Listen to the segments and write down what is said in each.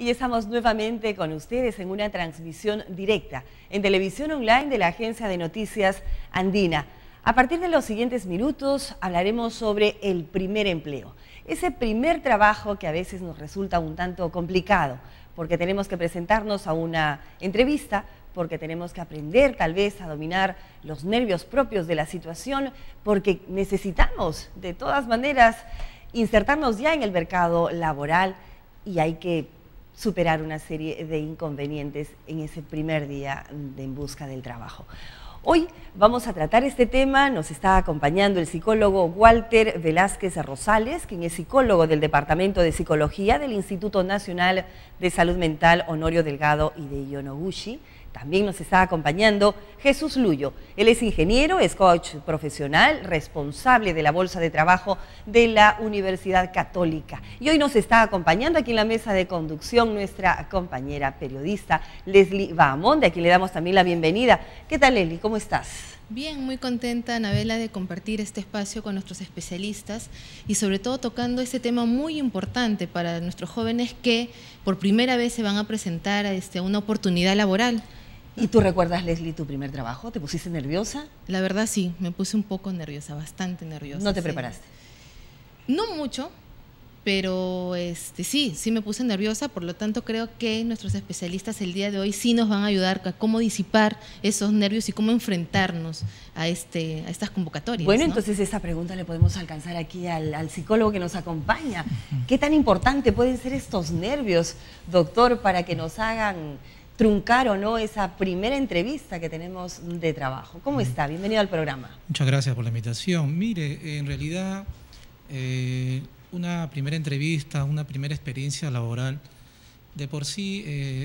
Y estamos nuevamente con ustedes en una transmisión directa en televisión online de la Agencia de Noticias Andina. A partir de los siguientes minutos hablaremos sobre el primer empleo. Ese primer trabajo que a veces nos resulta un tanto complicado, porque tenemos que presentarnos a una entrevista, porque tenemos que aprender tal vez a dominar los nervios propios de la situación, porque necesitamos de todas maneras insertarnos ya en el mercado laboral y hay que superar una serie de inconvenientes en ese primer día en busca del trabajo. Hoy vamos a tratar este tema, nos está acompañando el psicólogo Walter Velázquez Rosales, quien es psicólogo del Departamento de Psicología del Instituto Nacional de Salud Mental Honorio Delgado y de Yonoguchi. También nos está acompañando Jesús Luyo. Él es ingeniero, es coach profesional, responsable de la Bolsa de Trabajo de la Universidad Católica. Y hoy nos está acompañando aquí en la mesa de conducción nuestra compañera periodista Leslie Bahamonde, a quien le damos también la bienvenida. ¿Qué tal, Leslie? ¿Cómo estás? Bien, muy contenta, Anabela, de compartir este espacio con nuestros especialistas y sobre todo tocando este tema muy importante para nuestros jóvenes que por primera vez se van a presentar a una oportunidad laboral. ¿Y tú recuerdas, Leslie, tu primer trabajo? ¿Te pusiste nerviosa? La verdad sí, me puse un poco nerviosa, bastante nerviosa. ¿No te preparaste? No mucho, pero sí me puse nerviosa, por lo tanto creo que nuestros especialistas el día de hoy sí nos van a ayudar a cómo disipar esos nervios y cómo enfrentarnos a estas convocatorias. Bueno, ¿no? entonces esta pregunta le podemos alcanzar aquí al psicólogo que nos acompaña. ¿Qué tan importante pueden ser estos nervios, doctor, para que nos hagan truncar o no esa primera entrevista que tenemos de trabajo? ¿Cómo está? Bienvenido al programa. Muchas gracias por la invitación. Mire, en realidad una primera entrevista, una primera experiencia laboral, de por sí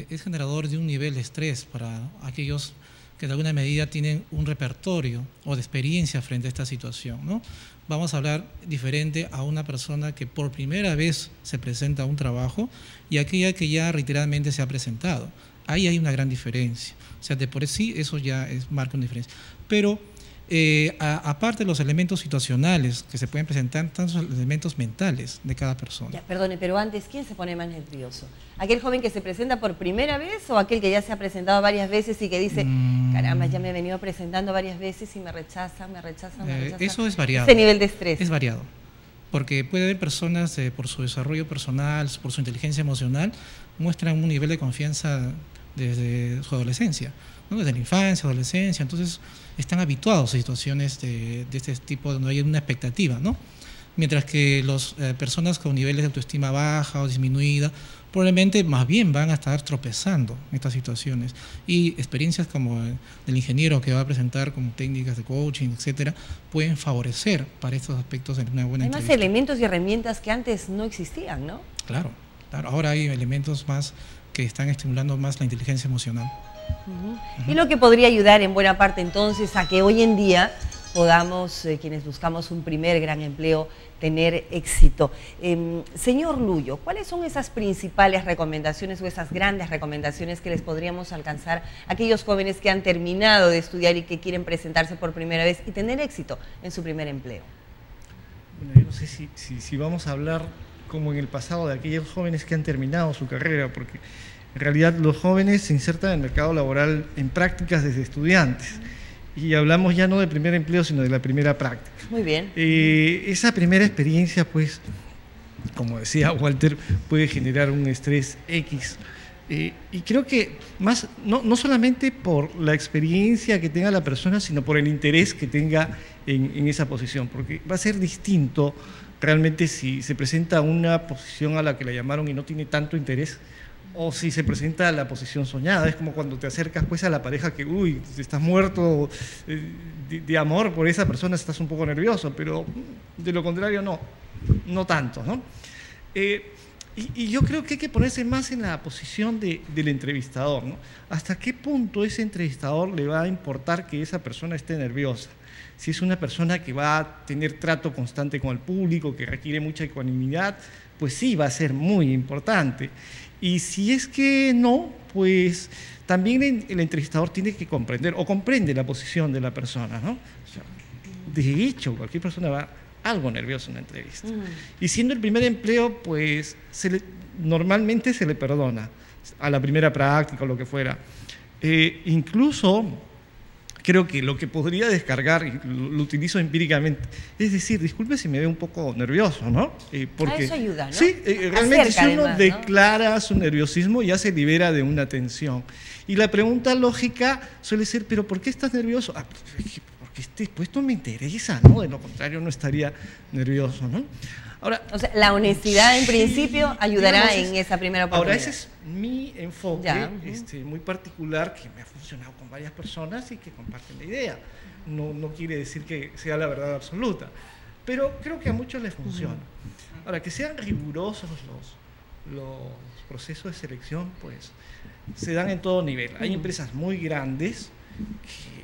es generador de un nivel de estrés para aquellos que de alguna medida tienen un repertorio o de experiencia frente a esta situación, ¿no? Vamos a hablar diferente a una persona que por primera vez se presenta a un trabajo y aquella que ya reiteradamente se ha presentado. Ahí hay una gran diferencia. O sea, de por sí eso ya marca una diferencia. Pero aparte de los elementos situacionales que se pueden presentar, están los elementos mentales de cada persona. Ya, perdone, pero antes, ¿quién se pone más nervioso? ¿Aquel joven que se presenta por primera vez o aquel que ya se ha presentado varias veces y que dice, caramba, ya me he venido presentando varias veces y me rechazan, me rechazan? Eso es variado. Ese nivel de estrés. Es variado. Porque puede haber personas, por su desarrollo personal, por su inteligencia emocional, muestran un nivel de confianza desde su adolescencia, ¿no? Desde la infancia, adolescencia, entonces están habituados a situaciones de este tipo donde hay una expectativa, ¿no? Mientras que las personas con niveles de autoestima baja o disminuida probablemente más bien van a estar tropezando en estas situaciones, y experiencias como del ingeniero que va a presentar como técnicas de coaching, etcétera, pueden favorecer para estos aspectos en una buena entrevista. Hay más elementos y herramientas que antes no existían, ¿no? Claro, claro. Ahora hay elementos más que están estimulando más la inteligencia emocional. Y lo que podría ayudar en buena parte entonces a que hoy en día podamos, quienes buscamos un primer gran empleo, tener éxito. Señor Luyo, ¿cuáles son esas principales recomendaciones o esas grandes recomendaciones que les podríamos alcanzar a aquellos jóvenes que han terminado de estudiar y que quieren presentarse por primera vez y tener éxito en su primer empleo? Bueno, yo no sé si vamos a hablar como en el pasado de aquellos jóvenes que han terminado su carrera, porque en realidad los jóvenes se insertan en el mercado laboral en prácticas desde estudiantes. Y hablamos ya no del primer empleo, sino de la primera práctica. Muy bien. Esa primera experiencia, pues, como decía Walter, puede generar un estrés X. Y creo que no solamente por la experiencia que tenga la persona, sino por el interés que tenga en esa posición, porque va a ser distinto realmente si se presenta una posición a la que la llamaron y no tiene tanto interés, o si se presenta la posición soñada. Es como cuando te acercas pues a la pareja que, uy, estás muerto de amor por esa persona, estás un poco nervioso, pero de lo contrario no tanto, ¿no? Y yo creo que hay que ponerse más en la posición del entrevistador, ¿no? ¿Hasta qué punto ese entrevistador le va a importar que esa persona esté nerviosa? Si es una persona que va a tener trato constante con el público, que requiere mucha ecuanimidad, pues sí, va a ser muy importante. Y si es que no, pues también el entrevistador tiene que comprender o comprende la posición de la persona, ¿no? O sea, de hecho, cualquier persona va algo nervioso en una entrevista. Y siendo el primer empleo, pues normalmente se le perdona a la primera práctica o lo que fuera. Incluso creo que lo que podría descargar, y lo utilizo empíricamente, es decir, disculpe si me veo un poco nervioso, ¿no? Porque, eso ayuda, ¿no? Sí, realmente si uno declara su nerviosismo ya se libera de una tensión. Y la pregunta lógica suele ser, ¿pero por qué estás nervioso? Porque este puesto me interesa, ¿no? De lo contrario no estaría nervioso, ¿no? Ahora, o sea, la honestidad en principio ayudará en esa primera oportunidad. Ahora, ese es mi enfoque muy particular, que me ha funcionado con varias personas y que comparten la idea. No quiere decir que sea la verdad absoluta, pero creo que a muchos les funciona. Ahora, que sean rigurosos los procesos de selección, pues se dan en todo nivel. Hay empresas muy grandes que,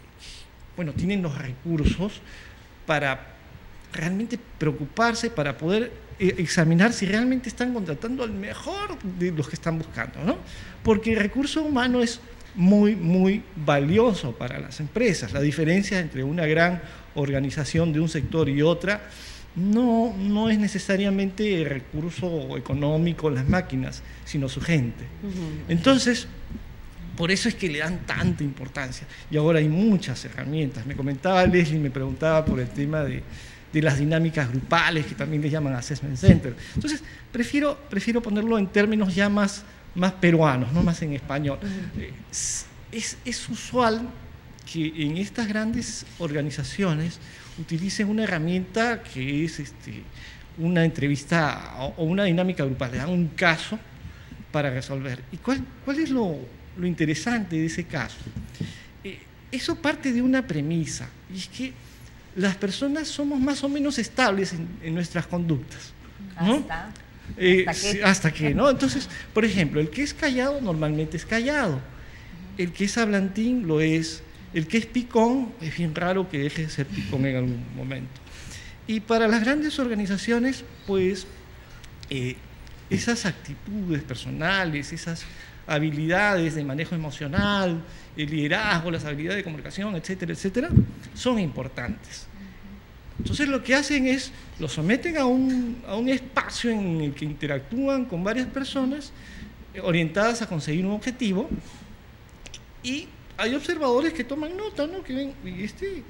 bueno, tienen los recursos para realmente preocuparse, para poder examinar si realmente están contratando al mejor de los que están buscando, ¿no? Porque el recurso humano es muy, muy valioso para las empresas. La diferencia entre una gran organización de un sector y otra no es necesariamente el recurso económico, las máquinas, sino su gente. Entonces, por eso es que le dan tanta importancia. Y ahora hay muchas herramientas. Me comentaba Leslie, me preguntaba por el tema de las dinámicas grupales, que también les llaman Assessment Center. Entonces, prefiero ponerlo en términos ya más peruanos, no más en español. Es usual que en estas grandes organizaciones utilicen una herramienta que es una entrevista o una dinámica grupal, le dan un caso para resolver. ¿Y cuál es lo interesante de ese caso? Eso parte de una premisa, y es que las personas somos más o menos estables en nuestras conductas, ¿no? ¿Hasta qué? ¿No? Entonces, por ejemplo, el que es callado normalmente es callado, el que es hablantín lo es, el que es picón es bien raro que deje de ser picón en algún momento. Y para las grandes organizaciones, pues, esas actitudes personales, esas habilidades de manejo emocional, el liderazgo, las habilidades de comunicación, etcétera, etcétera, son importantes. Entonces lo que hacen es, los someten a un espacio en el que interactúan con varias personas orientadas a conseguir un objetivo, y hay observadores que toman nota, ¿no? Que ven, y este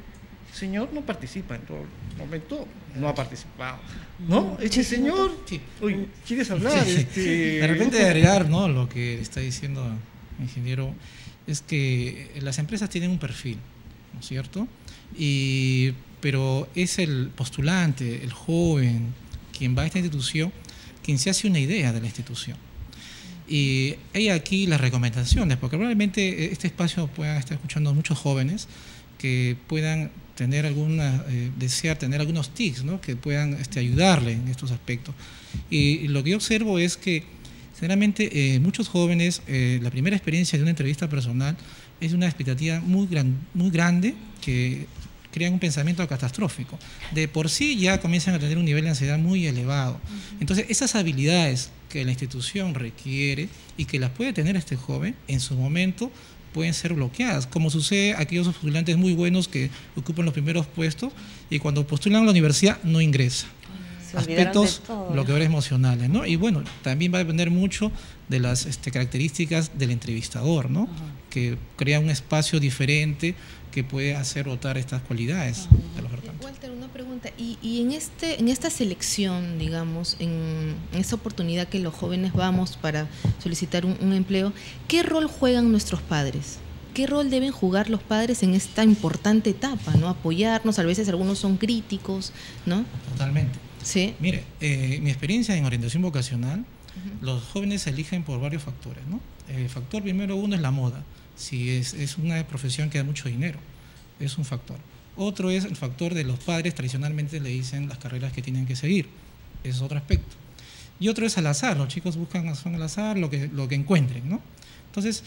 señor no participa en todo el momento, no ha participado, ¿no? Este señor, uy, ¿quieres hablar? De repente agregar, ¿no? Lo que está diciendo el ingeniero es que las empresas tienen un perfil, ¿no es cierto? Pero es el postulante, el joven, quien va a esta institución, quien se hace una idea de la institución. Y hay aquí las recomendaciones, porque probablemente este espacio puedan estar escuchando muchos jóvenes que puedan desear tener algunos tips, ¿no? Que puedan ayudarle en estos aspectos. Y lo que yo observo es que generalmente muchos jóvenes, la primera experiencia de una entrevista personal es una expectativa muy grande, que crean un pensamiento catastrófico. De por sí ya comienzan a tener un nivel de ansiedad muy elevado. Entonces, esas habilidades que la institución requiere y que las puede tener este joven, en su momento pueden ser bloqueadas, como sucede a aquellos postulantes muy buenos que ocupan los primeros puestos y cuando postulan a la universidad no ingresan. Aspectos bloqueadores emocionales, ¿no? Y bueno, también va a depender mucho de las características del entrevistador, ¿no? Que crea un espacio diferente que puede hacer rotar estas cualidades de los vertantes. Walter, una pregunta. Y en esta selección, digamos, en esta oportunidad que los jóvenes vamos para solicitar un empleo, ¿qué rol juegan nuestros padres? ¿Qué rol deben jugar los padres en esta importante etapa, ¿no? Apoyarnos, a veces algunos son críticos, ¿no? Totalmente. Sí. Mire, mi experiencia en orientación vocacional, los jóvenes se eligen por varios factores, ¿no? El factor primero uno es la moda. Si es una profesión que da mucho dinero, es un factor. Otro es el factor de los padres, tradicionalmente le dicen las carreras que tienen que seguir, es otro aspecto. Y otro es al azar, los chicos buscan al azar lo que encuentren, ¿no? Entonces,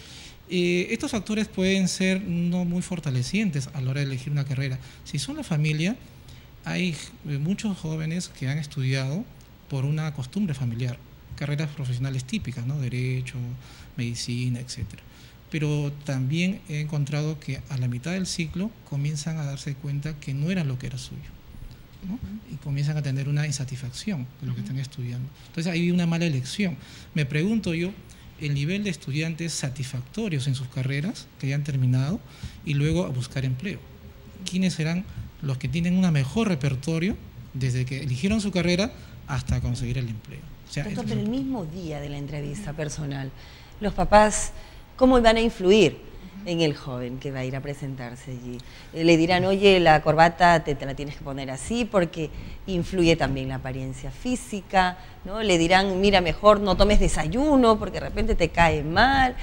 estos factores pueden ser no muy fortalecientes a la hora de elegir una carrera. Si son la familia, hay muchos jóvenes que han estudiado por una costumbre familiar, carreras profesionales típicas, ¿no? Derecho, medicina, etcétera. Pero también he encontrado que a la mitad del ciclo comienzan a darse cuenta que no era lo que era suyo. ¿no? Y comienzan a tener una insatisfacción de lo que están estudiando. Entonces hay una mala elección. Me pregunto yo, el nivel de estudiantes satisfactorios en sus carreras que ya han terminado y luego a buscar empleo. ¿Quiénes serán los que tienen un mejor repertorio desde que eligieron su carrera hasta conseguir el empleo? O sea, Doctor, pero el mismo día de la entrevista personal, los papás, ¿cómo van a influir en el joven que va a ir a presentarse allí? Le dirán, oye, la corbata te la tienes que poner así porque influye también la apariencia física, ¿no? Le dirán, mira, mejor no tomes desayuno porque de repente te cae mal.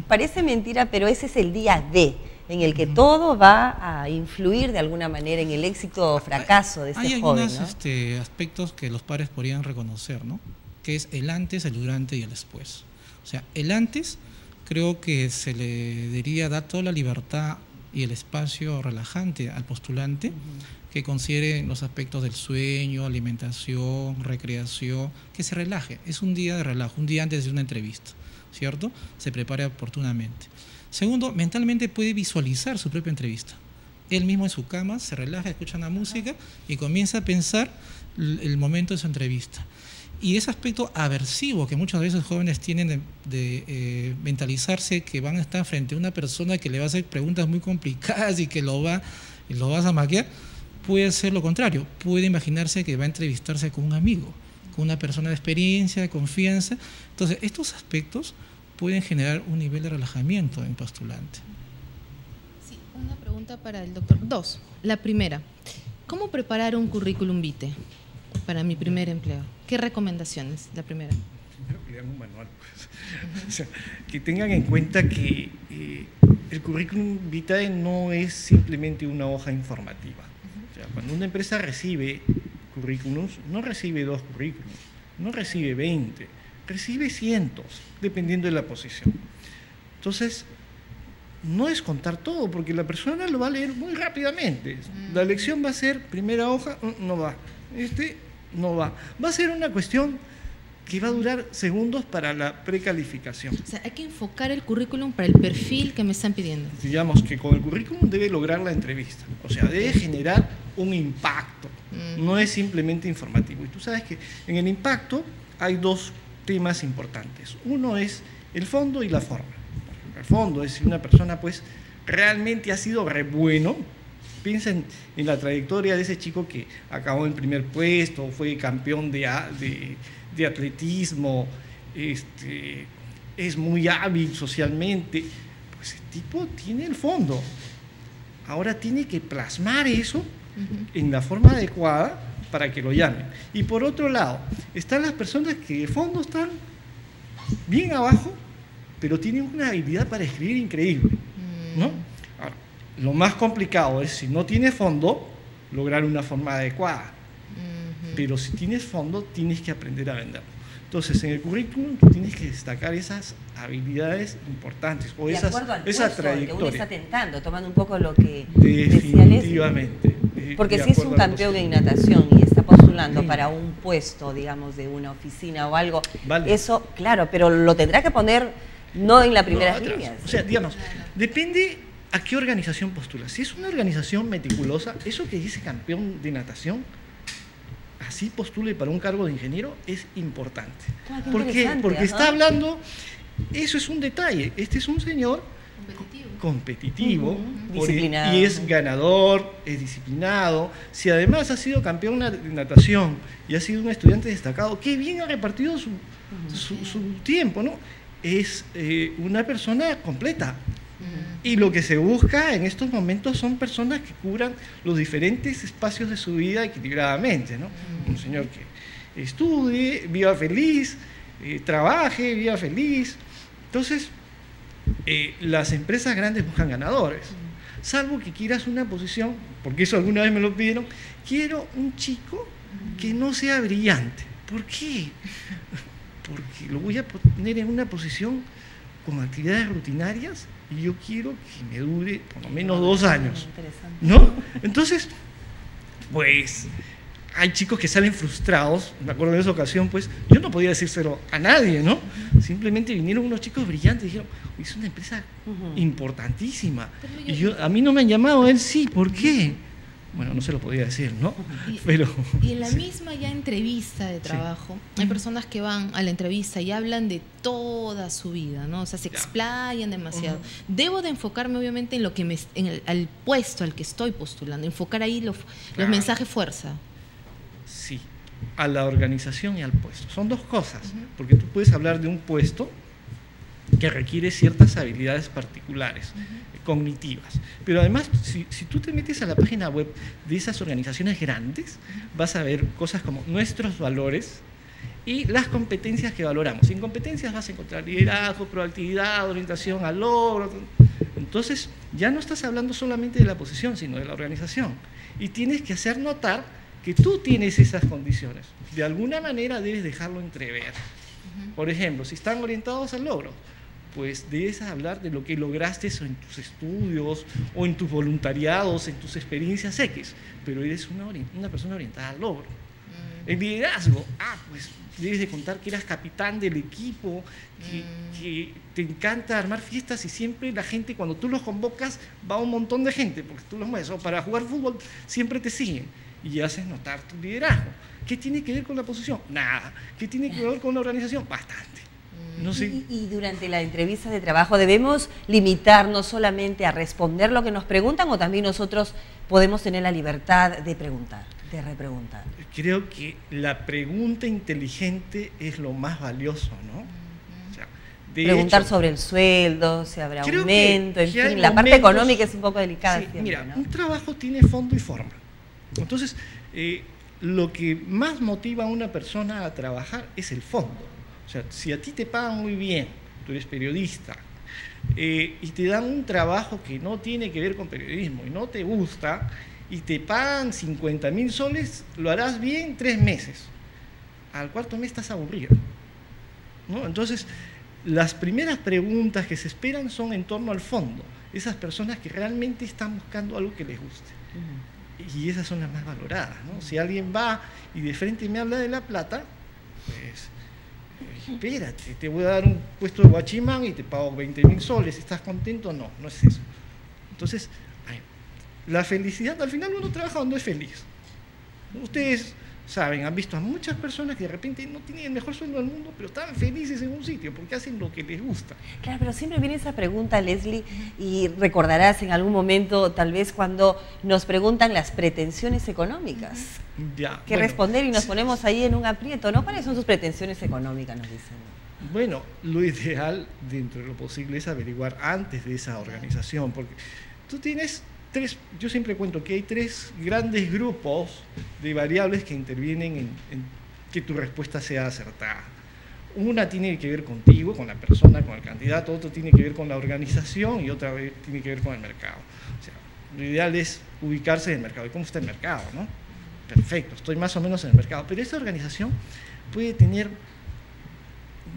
Parece mentira, pero ese es el día D, en el que todo va a influir de alguna manera en el éxito o fracaso de ese joven. Hay algunos aspectos que los padres podrían reconocer, ¿no? Que es el antes, el durante y el después. O sea, el antes creo que se le debería dar toda la libertad y el espacio relajante al postulante, que considere los aspectos del sueño, alimentación, recreación, que se relaje. Es un día de relajo, un día antes de una entrevista, ¿cierto? Se prepare oportunamente. Segundo, mentalmente puede visualizar su propia entrevista. Él mismo en su cama se relaja, escucha una música y comienza a pensar el momento de su entrevista. Y ese aspecto aversivo que muchas veces jóvenes tienen de mentalizarse que van a estar frente a una persona que le va a hacer preguntas muy complicadas y que lo vas a maquiar, puede ser lo contrario. Puede imaginarse que va a entrevistarse con un amigo, con una persona de experiencia, de confianza. Entonces, estos aspectos pueden generar un nivel de relajamiento en postulante. Sí, una pregunta para el doctor. Dos. La primera, ¿cómo preparar un currículum vitae para mi primer empleo? ¿Qué recomendaciones? La primera. Primero que lean un manual, pues. O sea, que tengan en cuenta que el currículum vitae no es simplemente una hoja informativa. O sea, cuando una empresa recibe currículums, no recibe 2 currículums, no recibe 20, recibe cientos, dependiendo de la posición. Entonces, no es contar todo, porque la persona lo va a leer muy rápidamente. La lección va a ser, primera hoja, no va. No va. Va a ser una cuestión que va a durar segundos para la precalificación. O sea, hay que enfocar el currículum para el perfil que me están pidiendo. Digamos que con el currículum debe lograr la entrevista. O sea, debe generar un impacto. No es simplemente informativo. Y tú sabes que en el impacto hay 2 temas importantes. Uno es el fondo y la forma. El fondo es si una persona pues realmente ha sido re bueno. Piensen en la trayectoria de ese chico que acabó en primer puesto, fue campeón de atletismo, es muy hábil socialmente. Pues el tipo tiene el fondo. Ahora tiene que plasmar eso en la forma adecuada para que lo llamen. Y por otro lado, están las personas que de fondo están bien abajo, pero tienen una habilidad para escribir increíble, ¿no? Ahora, lo más complicado es, si no tienes fondo, lograr una forma adecuada. Pero si tienes fondo, tienes que aprender a venderlo. Entonces, en el currículum tú tienes que destacar esas habilidades importantes o esa trayectoria. Que uno está tentando, tomando un poco lo que definitivamente. Porque si es un campeón en natación y está postulando para un puesto, digamos, de una oficina o algo, eso, claro, pero lo tendrá que poner no en la primera línea. O sea, digamos, depende a qué organización postula. Si es una organización meticulosa, eso que dice campeón de natación, así postule para un cargo de ingeniero, es importante. ¿Por qué? Porque está hablando, eso es un detalle, este es un señor competitivo, disciplinado, y es ganador, es disciplinado. Si además ha sido campeón de natación y ha sido un estudiante destacado, qué bien ha repartido su tiempo, ¿no? Es una persona completa. Y lo que se busca en estos momentos son personas que cubran los diferentes espacios de su vida equilibradamente, ¿no? Un señor que estudie, viva feliz, trabaje, viva feliz. Entonces, las empresas grandes buscan ganadores, salvo que quieras una posición, porque eso alguna vez me lo pidieron, quiero un chico que no sea brillante. ¿Por qué? Porque lo voy a poner en una posición con actividades rutinarias y yo quiero que me dure por lo menos 2 años, ¿no? Entonces, pues, hay chicos que salen frustrados. Me acuerdo de esa ocasión, pues, yo no podía decírselo a nadie, ¿no? Simplemente vinieron unos chicos brillantes y dijeron, es una empresa importantísima. Y a mí no me han llamado, él sí, ¿por qué? Bueno, no se lo podía decir, ¿no? Pero y en la misma ya entrevista de trabajo, hay personas que van a la entrevista y hablan de toda su vida, ¿no? O sea, se explayan demasiado. Debo de enfocarme obviamente en lo que al puesto al que estoy postulando, enfocar ahí los mensajes fuerza. Sí, a la organización y al puesto. Son dos cosas, porque tú puedes hablar de un puesto que requiere ciertas habilidades particulares, cognitivas. Pero además, si tú te metes a la página web de esas organizaciones grandes, vas a ver cosas como nuestros valores y las competencias que valoramos. En competencias vas a encontrar liderazgo, proactividad, orientación al logro. Entonces, ya no estás hablando solamente de la posición, sino de la organización. Y tienes que hacer notar que tú tienes esas condiciones. De alguna manera debes dejarlo entrever. Por ejemplo, si están orientados al logro, pues debes hablar de lo que lograste en tus estudios o en tus voluntariados, en tus experiencias X, pero eres una persona orientada al logro. El liderazgo, pues debes de contar que eras capitán del equipo, que te encanta armar fiestas y siempre la gente, cuando tú los convocas, va un montón de gente, porque tú los mueves, o para jugar fútbol siempre te siguen y haces notar tu liderazgo. ¿Qué tiene que ver con la posición? Nada. ¿Qué tiene que ver con la organización? Bastante. No sé. Y durante la entrevista de trabajo, ¿debemos limitarnos solamente a responder lo que nos preguntan o también nosotros podemos tener la libertad de preguntar, de repreguntar? Creo que la pregunta inteligente es lo más valioso, ¿no? O sea, preguntar sobre el sueldo, si habrá aumento, en fin, la parte económica es un poco delicada. Sí, siempre, mira, ¿no? Un trabajo tiene fondo y forma. Entonces, lo que más motiva a una persona a trabajar es el fondo. O sea, si a ti te pagan muy bien, tú eres periodista, y te dan un trabajo que no tiene que ver con periodismo y no te gusta, y te pagan 50.000 soles, lo harás bien 3 meses. Al cuarto mes estás aburrido, ¿no? Entonces, las primeras preguntas que se esperan son en torno al fondo. Esas personas que realmente están buscando algo que les guste. Y esas son las más valoradas, ¿no? Si alguien va y de frente me habla de la plata, pues espérate, te voy a dar un puesto de guachimán y te pago 20.000 soles, ¿estás contento? No, no es eso. Entonces, la felicidad, al final uno trabaja cuando es feliz. Ustedes saben, han visto a muchas personas que de repente no tienen el mejor sueldo del mundo, pero están felices en un sitio porque hacen lo que les gusta. Claro, pero siempre viene esa pregunta, Leslie, y recordarás en algún momento, tal vez cuando nos preguntan las pretensiones económicas. Ya, que responder y nos ponemos ahí en un aprieto, ¿no? ¿Cuáles son sus pretensiones económicas, nos dicen? Bueno, lo ideal, dentro de lo posible, es averiguar antes de esa organización, porque tú tienes yo siempre cuento que hay 3 grandes grupos de variables que intervienen en que tu respuesta sea acertada. Una tiene que ver contigo, con la persona, con el candidato, otro tiene que ver con la organización y otra vez tiene que ver con el mercado. O sea, lo ideal es ubicarse en el mercado. ¿Y cómo está el mercado, no? Perfecto, estoy más o menos en el mercado, pero esa organización puede tener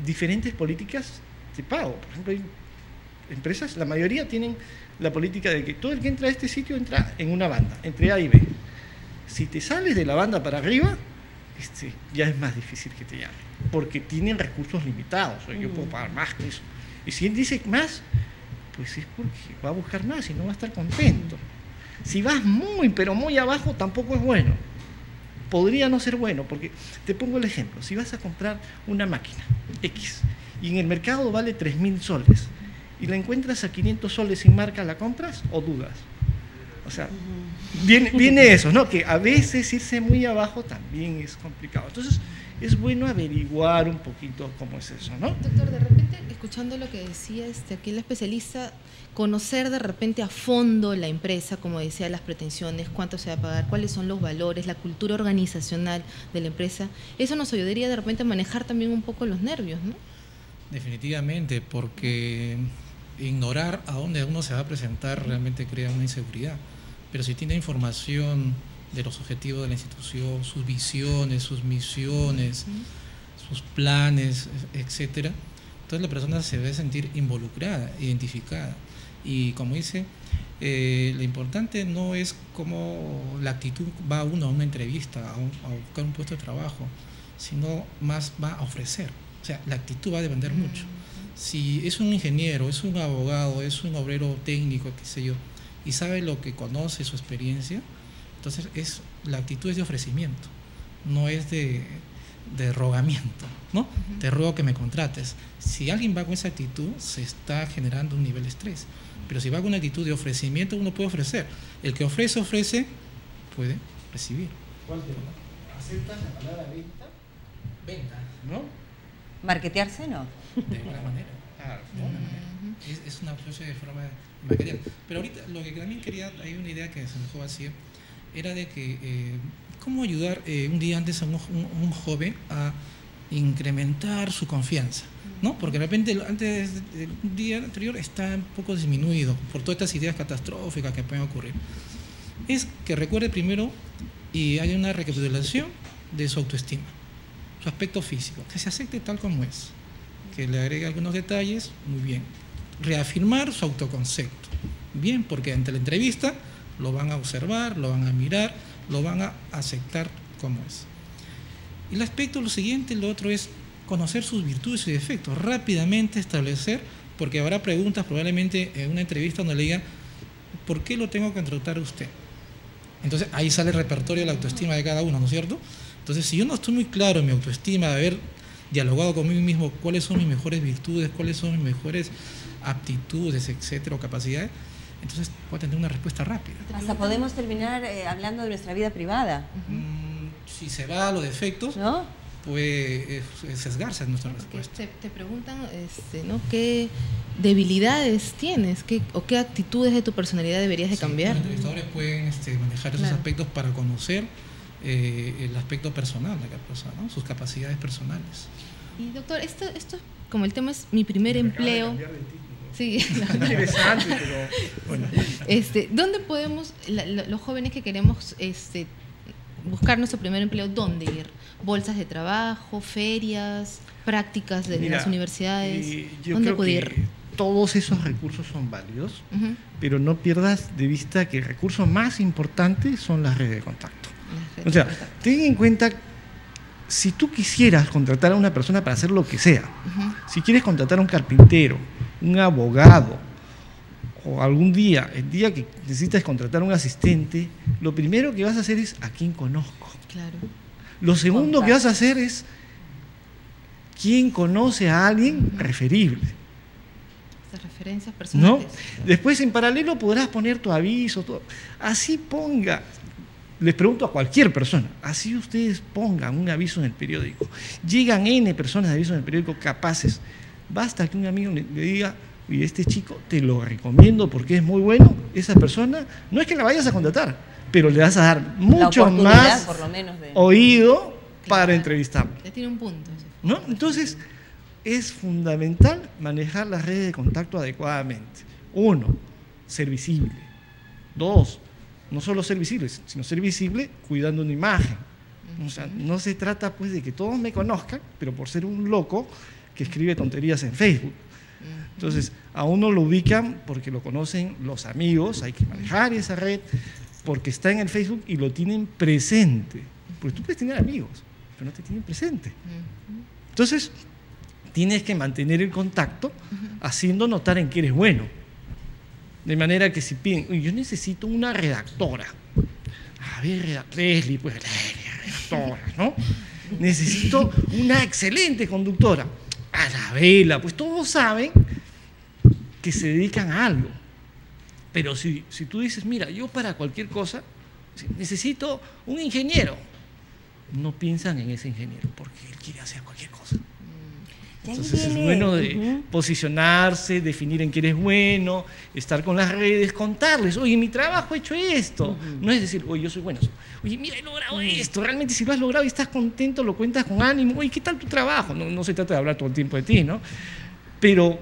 diferentes políticas de pago. Por ejemplo, hay empresas, la mayoría tienen la política de que todo el que entra a este sitio entra en una banda, entre A y B. Si te sales de la banda para arriba, ya es más difícil que te llamen, porque tienen recursos limitados. O sea, yo puedo pagar más que eso. Y si él dice más, pues es porque va a buscar más y no va a estar contento. Si vas muy, pero muy abajo, tampoco es bueno. Podría no ser bueno, porque te pongo el ejemplo. Si vas a comprar una máquina X y en el mercado vale 3.000 soles y la encuentras a 500 soles sin marca, ¿la compras o dudas? O sea, viene eso, ¿no? Que a veces irse muy abajo también es complicado. Entonces, es bueno averiguar un poquito cómo es eso, ¿no? Doctor, de repente, escuchando lo que decía aquí el especialista, conocer de repente a fondo la empresa, como decía, las pretensiones, cuánto se va a pagar, cuáles son los valores, la cultura organizacional de la empresa, eso nos ayudaría de repente a manejar también un poco los nervios, ¿no? Definitivamente, porque ignorar a dónde uno se va a presentar realmente crea una inseguridad. Pero si tiene información de los objetivos de la institución, sus visiones, sus misiones, sus planes, etcétera, entonces la persona se debe sentir involucrada, identificada. Y como dice, lo importante no es cómo la actitud va uno a una entrevista, a buscar un puesto de trabajo, sino más va a ofrecer. O sea, la actitud va a depender mucho. Si es un ingeniero, es un abogado, es un obrero técnico, qué sé yo, y sabe lo que conoce, su experiencia, Entonces, la actitud es de ofrecimiento, no es de rogamiento, ¿no? Te ruego que me contrates. Si alguien va con esa actitud, se está generando un nivel de estrés. Pero si va con una actitud de ofrecimiento, uno puede ofrecer. El que ofrece, puede recibir. ¿Cuál tema? ¿Aceptas la palabra venta? Venta, ¿No? ¿Marketearse no? de alguna manera. Claro. De alguna manera. Es una especie de forma material. Pero ahorita lo que también quería, hay una idea que se me dejó vacía, era de que cómo ayudar un día antes a un joven a incrementar su confianza, ¿no? Porque de repente antes del día anterior está un poco disminuido por todas estas ideas catastróficas que pueden ocurrir. Es que recuerde primero y haya una recapitulación de su autoestima, su aspecto físico, que se acepte tal como es, que le agregue algunos detalles, muy bien. Reafirmar su autoconcepto, bien, porque ante la entrevista lo van a observar, lo van a mirar, lo van a aceptar como es. El aspecto, lo siguiente, lo otro es conocer sus virtudes y defectos, rápidamente establecer, porque habrá preguntas probablemente en una entrevista donde le digan, ¿por qué lo tengo que contratar a usted? Entonces ahí sale el repertorio de la autoestima de cada uno, ¿no es cierto? Entonces, si yo no estoy muy claro en mi autoestima, de haber dialogado conmigo mismo, cuáles son mis mejores virtudes, cuáles son mis mejores aptitudes, etcétera, o capacidades, entonces puedo tener una respuesta rápida. Hasta podemos terminar hablando de nuestra vida privada. Si se va a los defectos, ¿no? Puede sesgarse en nuestra respuesta. Te preguntan, ¿no? ¿Qué debilidades tienes? ¿O qué actitudes de tu personalidad deberías de cambiar? Los entrevistadores pueden manejar esos aspectos para conocer el aspecto personal de cada persona, ¿no? Sus capacidades personales. Y doctor, esto como el tema es mi primer empleo. Sí, interesante, pero bueno. ¿Dónde podemos, los jóvenes que queremos buscar nuestro primer empleo, dónde ir? ¿Bolsas de trabajo, ferias, prácticas de las universidades? Yo ¿Dónde creo acudir? que todos esos recursos son válidos, pero no pierdas de vista que el recurso más importante son las redes de contacto. O sea, ten en cuenta, si tú quisieras contratar a una persona para hacer lo que sea, si quieres contratar a un carpintero, un abogado, o algún día, el día que necesitas contratar a un asistente, lo primero que vas a hacer es ¿a quién conozco? Claro. Lo segundo que vas a hacer es ¿quién conoce a alguien referible? Esas referencias personales. ¿No? Después en paralelo podrás poner tu aviso, todo. Así ponga, les pregunto a cualquier persona, así ustedes pongan un aviso en el periódico. Llegan N personas de aviso en el periódico capaces. Basta que un amigo le diga, y este chico te lo recomiendo porque es muy bueno, esa persona, no es que la vayas a contratar, pero le vas a dar mucho más por lo menos oído para entrevistarlo. Ya tiene un punto. ¿No? Entonces, es fundamental manejar las redes de contacto adecuadamente. 1, ser visible. 2, no solo ser visible, sino ser visible cuidando una imagen. O sea, no se trata pues de que todos me conozcan, pero por ser un loco que escribe tonterías en Facebook. Entonces, a uno lo ubican porque lo conocen los amigos, hay que manejar esa red, porque está en el Facebook y lo tienen presente. Porque tú puedes tener amigos, pero no te tienen presente. Entonces, tienes que mantener el contacto haciendo notar en que eres bueno. De manera que si piden, yo necesito una redactora. A ver, Leslie, pues, redactora, ¿no? Necesito una excelente conductora. A la vela, pues todos saben que se dedican a algo. Pero si tú dices, mira, yo para cualquier cosa necesito un ingeniero, no piensan en ese ingeniero porque él quiere hacer cualquier cosa. Entonces es bueno de posicionarse, definir en qué eres bueno, estar con las redes, contarles, oye, mi trabajo he hecho esto. No es decir, oye, yo soy bueno. Oye, mira, he logrado esto. Realmente si lo has logrado y estás contento, lo cuentas con ánimo. Oye, ¿qué tal tu trabajo? No se trata de hablar todo el tiempo de ti, ¿no? Pero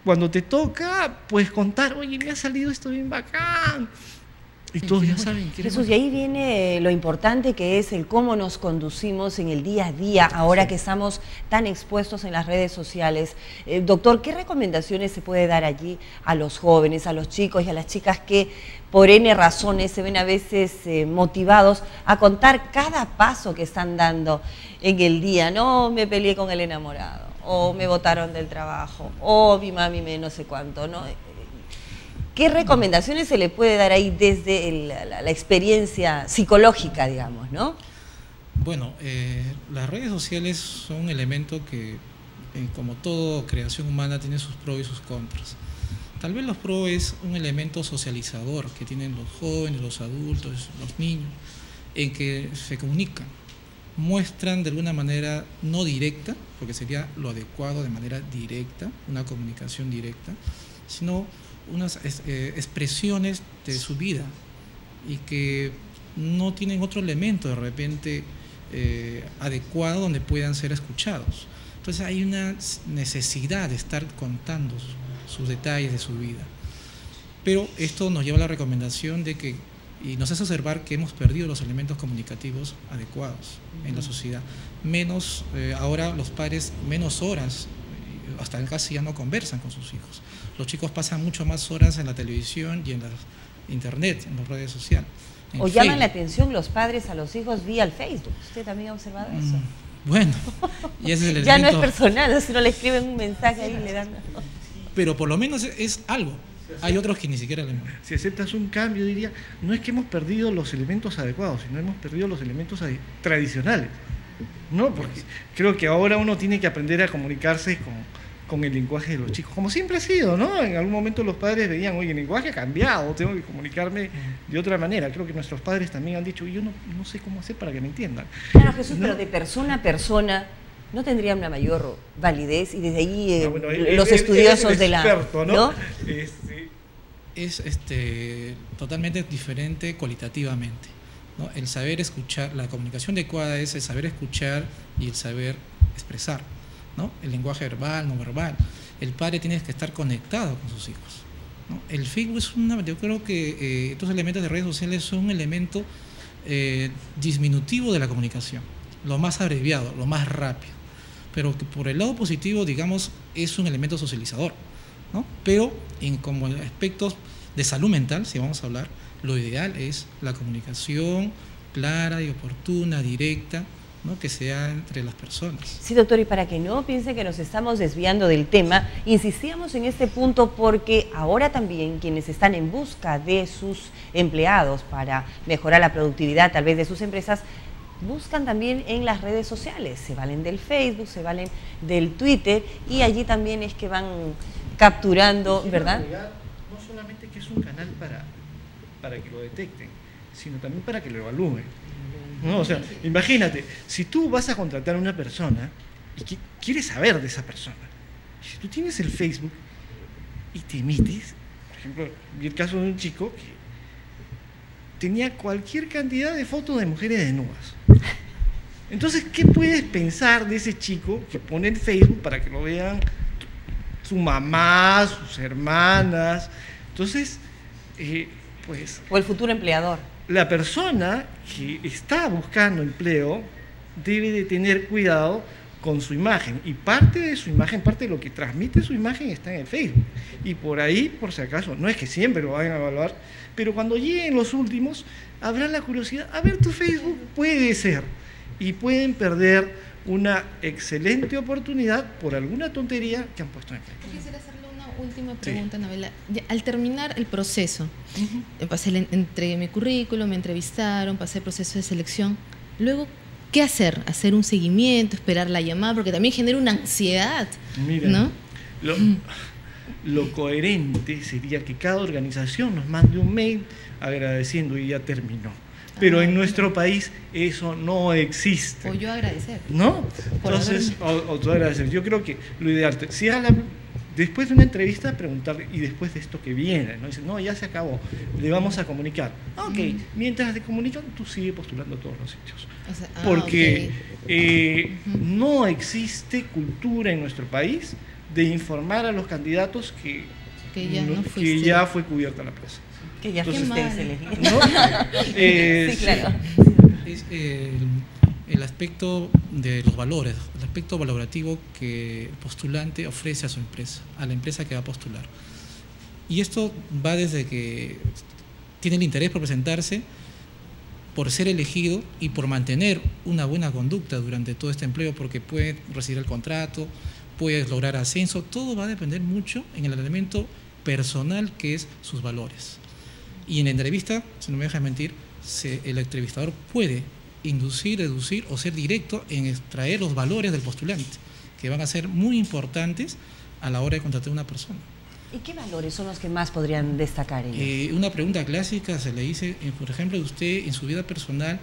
cuando te toca, puedes contar, oye, me ha salido esto bien bacán. Y todos ya saben que Jesús, y ahí viene lo importante que es el cómo nos conducimos en el día a día, ahora que estamos tan expuestos en las redes sociales. Doctor, ¿qué recomendaciones se puede dar allí a los jóvenes, a los chicos y a las chicas que por N razones se ven a veces motivados a contar cada paso que están dando en el día? No, me peleé con el enamorado, o me botaron del trabajo, o mi mami me no sé cuánto, ¿no? ¿Qué recomendaciones se le puede dar ahí desde la experiencia psicológica, digamos, ¿no? Bueno, las redes sociales son un elemento que, como toda creación humana, tiene sus pros y sus contras. Tal vez los pros es un elemento socializador que tienen los jóvenes, los adultos, los niños, en que se comunican, muestran de alguna manera no directa, porque sería lo adecuado de manera directa, una comunicación directa, sino unas expresiones de su vida y que no tienen otro elemento de repente adecuado donde puedan ser escuchados. Entonces hay una necesidad de estar contando sus detalles de su vida. Pero esto nos lleva a la recomendación de que, y nos hace observar que hemos perdido los elementos comunicativos adecuados en la sociedad. Menos, ahora los padres, menos horas, hasta casi ya no conversan con sus hijos. Los chicos pasan mucho más horas en la televisión y en la internet, en las redes sociales. O llaman la atención los padres a los hijos vía el Facebook. ¿Usted también ha observado eso? Bueno, y ese es el ya elemento. No es personal, si no le escriben un mensaje ahí le dan... Pero por lo menos es algo. Hay otros que ni siquiera le mandan. Si aceptas un cambio, diría, no es que hemos perdido los elementos adecuados, sino hemos perdido los elementos tradicionales. No, porque creo que ahora uno tiene que aprender a comunicarse con el lenguaje de los chicos, como siempre ha sido, ¿no? En algún momento los padres veían, oye, el lenguaje ha cambiado, tengo que comunicarme de otra manera. Creo que nuestros padres también han dicho, yo no sé cómo hacer para que me entiendan. Claro, Jesús, ¿no? pero de persona a persona no tendría una mayor validez, y desde ahí bueno, los estudiosos de la... experto, ¿no? Es totalmente diferente cualitativamente, ¿no? El saber escuchar, la comunicación adecuada es el saber escuchar y el saber expresar, ¿no? El lenguaje verbal, no verbal. El padre tiene que estar conectado con sus hijos, ¿no? El Facebook es yo creo que estos elementos de redes sociales son un elemento disminutivo de la comunicación, lo más abreviado, lo más rápido, pero que por el lado positivo, digamos, es un elemento socializador, ¿no? Pero como aspectos de salud mental, si vamos a hablar, lo ideal es la comunicación clara y oportuna, directa, ¿no? Que sea entre las personas. Sí, doctor, y para que no piense que nos estamos desviando del tema, insistíamos en este punto porque ahora también quienes están en busca de sus empleados para mejorar la productividad tal vez de sus empresas, buscan también en las redes sociales, se valen del Facebook, se valen del Twitter, y allí también es que van capturando, ¿verdad? No solamente que es un canal para que lo detecten, sino también para que lo evalúen. ¿No? O sea, imagínate, si tú vas a contratar a una persona y quieres saber de esa persona, si tú tienes el Facebook y te emites, por ejemplo, vi el caso de un chico que tenía cualquier cantidad de fotos de mujeres desnudas. Entonces, ¿qué puedes pensar de ese chico que pone en Facebook para que lo vean su mamá, sus hermanas? Entonces, pues... O el futuro empleador. La persona que está buscando empleo debe de tener cuidado con su imagen, y parte de su imagen, parte de lo que transmite su imagen está en el Facebook, y por ahí, por si acaso, no es que siempre lo vayan a evaluar, pero cuando lleguen los últimos, habrá la curiosidad, a ver tu Facebook, puede ser, y pueden perder una excelente oportunidad por alguna tontería que han puesto en Facebook. Quisiera hacerle una última pregunta, sí. Anabela. Al terminar el proceso, pasé entregué mi currículum, me entrevistaron, pasé el proceso de selección, luego, ¿qué hacer? ¿Hacer un seguimiento, esperar la llamada? Porque también genera una ansiedad, mira, ¿no? Lo coherente sería que cada organización nos mande un mail agradeciendo y ya terminó. Pero en nuestro país eso no existe. O yo agradecer. ¿No? Entonces, o tú agradecer. Yo creo que lo ideal, si después de una entrevista, preguntarle, y después de esto que viene, ¿no? Dice, no, ya se acabó, le vamos a comunicar. Ok, mientras te comunican, tú sigue postulando a todos los sitios. O sea, porque no existe cultura en nuestro país de informar a los candidatos que ya fue cubierta la plaza. Que ya fue ustedes elegidos. ¿No? Sí, claro. Es el aspecto de los valores, el aspecto valorativo que el postulante ofrece a su empresa, a la empresa que va a postular. Y esto va desde que tiene el interés por presentarse, por ser elegido y por mantener una buena conducta durante todo este empleo, porque puede recibir el contrato, puede lograr ascenso, todo va a depender mucho en el elemento personal que es sus valores. Y en la entrevista, si no me dejas mentir, el entrevistador puede inducir, deducir o ser directo en extraer los valores del postulante, que van a ser muy importantes a la hora de contratar a una persona. ¿Y qué valores son los que más podrían destacar ellos? Una pregunta clásica se le dice, por ejemplo, usted en su vida personal,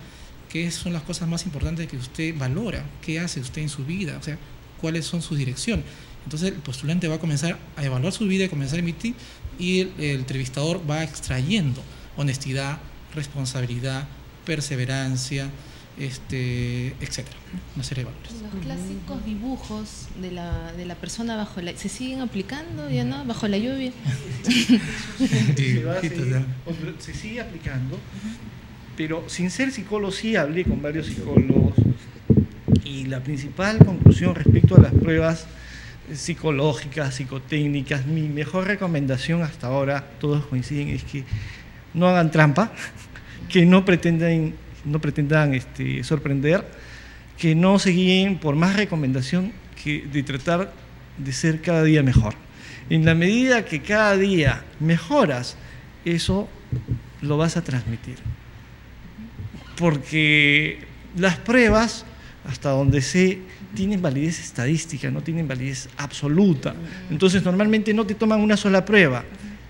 ¿qué son las cosas más importantes que usted valora? ¿Qué hace usted en su vida? O sea, ¿cuáles son sus direcciones? Entonces el postulante va a comenzar a evaluar su vida, a comenzar a emitir, y el entrevistador va extrayendo honestidad, responsabilidad, perseverancia, etcétera, una serie de valores. Los clásicos dibujos de la persona bajo la... ¿Se siguen aplicando ya no? Bajo la lluvia. Se sigue aplicando, pero sin ser psicólogo sí hablé con varios psicólogos y la principal conclusión respecto a las pruebas psicológicas, psicotécnicas, mi mejor recomendación hasta ahora, todos coinciden, es que no hagan trampa, que no pretendan sorprender, que no se guíen por más recomendación que de tratar de ser cada día mejor. En la medida que cada día mejoras, eso lo vas a transmitir. Porque las pruebas, hasta donde sé, tienen validez estadística, no tienen validez absoluta. Entonces normalmente no te toman una sola prueba,